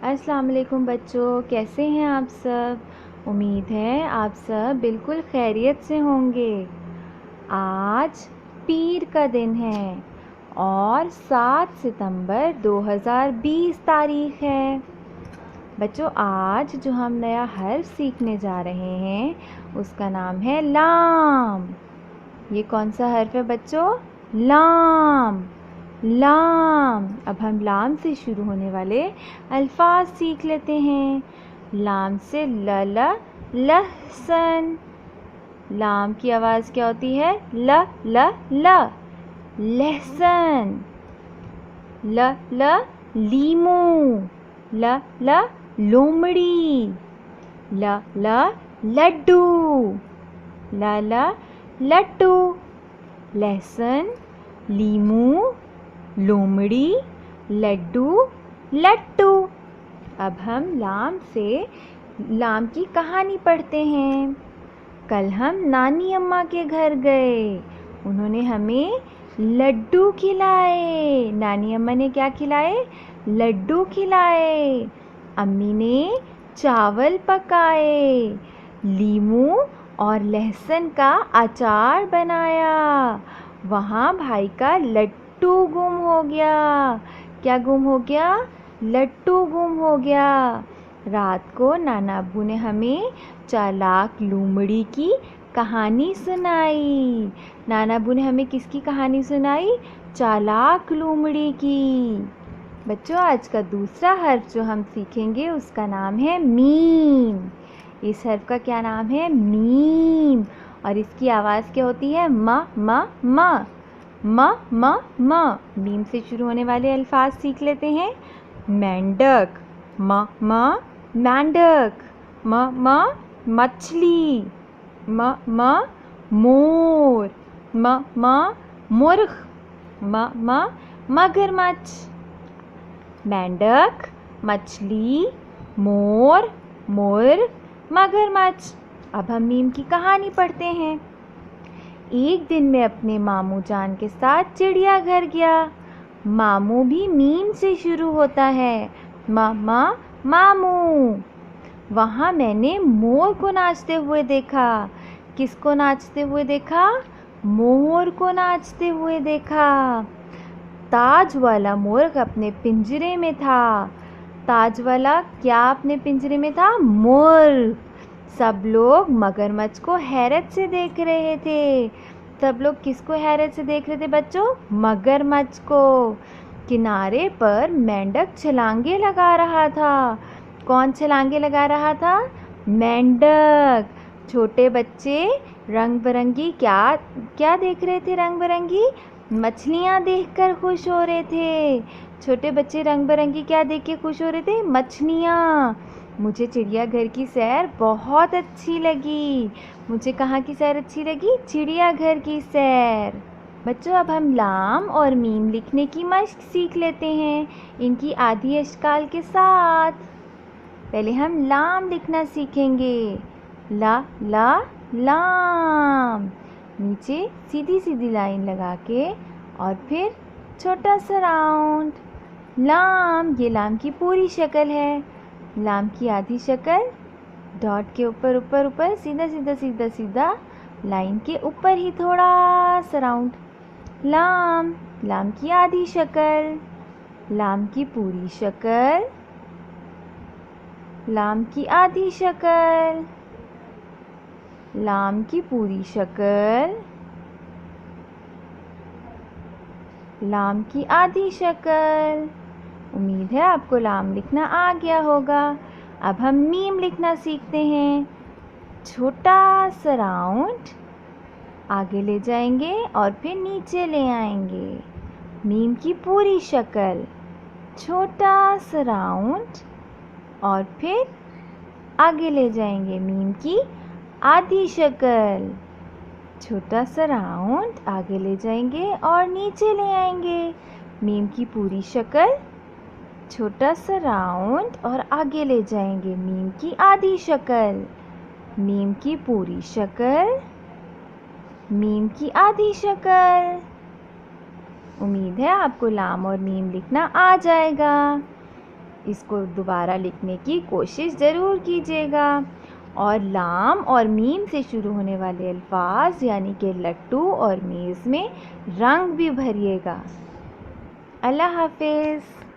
अस्सलाम वालेकुम बच्चों, कैसे हैं आप सब। उम्मीद है आप सब बिल्कुल खैरियत से होंगे। आज पीर का दिन है और 7 सितंबर 2020 तारीख है। बच्चों, आज जो हम नया हर्फ सीखने जा रहे हैं उसका नाम है लाम। ये कौन सा हर्फ है बच्चों? लाम। लाम। अब हम लाम से शुरू होने वाले अल्फाज सीख लेते हैं। लाम से ल लहसन। लाम की आवाज़ क्या होती है? ल ल ल लहसन। ल लीमू। ल लोमड़ी। ल लड्डू। ल लट्टू। लहसुन, लीमू, लोमड़ी, लड्डू, लट्टू। अब हम लाम की कहानी पढ़ते हैं। कल हम नानी अम्मा के घर गए। उन्होंने हमें लड्डू खिलाए। नानी अम्मा ने क्या खिलाए? लड्डू खिलाए। अम्मी ने चावल पकाए, लीमू और लहसुन का अचार बनाया। वहाँ भाई का लट्टू गुम हो गया। क्या गुम हो गया? लट्टू गुम हो गया। रात को नाना अब्बू ने हमें चालाक लोमड़ी की कहानी सुनाई। नाना अब्बू ने हमें किसकी कहानी सुनाई? चालाक लोमड़ी की। बच्चों, आज का दूसरा हर्फ जो हम सीखेंगे उसका नाम है मीम। इस हर्फ का क्या नाम है? मीम। और इसकी आवाज़ क्या होती है? म म म म म म। मीम से शुरू होने वाले अल्फाज सीख लेते हैं। मेंढक। म म मेंढक। म म मछली। म म मोर। म म मुर्ग। म म मगरमच्छ। मेंढक, मछली, मोर, मुर्ग, मगरमच्छ। अब हम मीम की कहानी पढ़ते हैं। एक दिन मैं अपने मामू जान के साथ चिड़ियाघर गया। मामू भी मीम से शुरू होता है। मामा मामू। वहाँ मैंने मोर को नाचते हुए देखा। किसको नाचते हुए देखा? मोर को नाचते हुए देखा। ताज वाला मोर अपने पिंजरे में था। ताज वाला क्या अपने पिंजरे में था? मोर। सब लोग मगरमच्छ को हैरत से देख रहे थे। सब लोग किसको हैरत से देख रहे थे बच्चों? मगरमच्छ को। किनारे पर मेंढक छलांगे लगा रहा था। कौन छलांगे लगा रहा था? मेंढक। छोटे बच्चे रंग बिरंगी क्या क्या देख रहे थे? रंग बिरंगी मछलियाँ देखकर खुश हो रहे थे। छोटे बच्चे रंग बिरंगी क्या देख के खुश हो रहे थे? मछलियाँ। मुझे चिड़ियाघर की सैर बहुत अच्छी लगी। मुझे कहाँ की सैर अच्छी लगी? चिड़ियाघर की सैर। बच्चों, अब हम लाम और मीम लिखने की मश्क सीख लेते हैं इनकी आदि अश्काल के साथ। पहले हम लाम लिखना सीखेंगे। ला लाम। नीचे सीधी सीधी लाइन लगा के और फिर छोटा सा राउंड। लाम, ये लाम की पूरी शक्ल है। लाम की आधी शक्ल डॉट के ऊपर ऊपर ऊपर सीधा सीधा सीधा सीधा लाइन के ऊपर ही थोड़ा सा राउंड। लाम, लाम की आधी शक्ल। लाम की पूरी शक्ल। लाम की आधी शक्ल। लाम की पूरी शक्ल। लाम की आधी शक्ल। उम्मीद है आपको लाम लिखना आ गया होगा। अब हम मीम लिखना सीखते हैं। छोटा सा राउंड आगे ले जाएंगे और फिर नीचे ले आएंगे। मीम की पूरी शक्ल। छोटा सा राउंड और फिर आगे ले जाएंगे। मीम की आधी शक्ल। छोटा सा राउंड आगे ले जाएंगे और नीचे ले आएंगे। मीम की पूरी शक्ल। छोटा सा राउंड और आगे ले जाएंगे। मीम की आधी शक्ल। मीम की पूरी शक्ल। मीम की आधी शक्ल। उम्मीद है आपको लाम और मीम लिखना आ जाएगा। इसको दोबारा लिखने की कोशिश ज़रूर कीजिएगा। और लाम और मीम से शुरू होने वाले अल्फाज यानी कि लट्टू और मीज़ में रंग भी भरिएगा। अल्लाह हाफिज़।